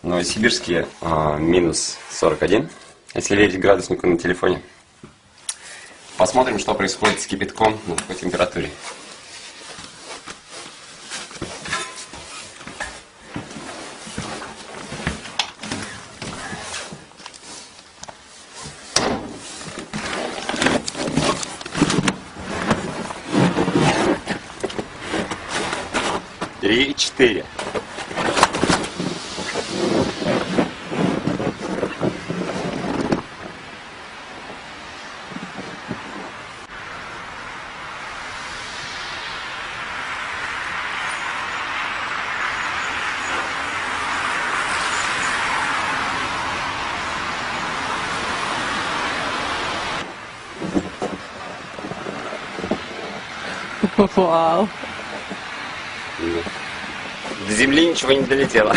Новосибирске минус 41, если верить градуснику на телефоне. Посмотрим, что происходит с кипятком на такой температуре. Три, четыре. Вау. До земли ничего не долетело.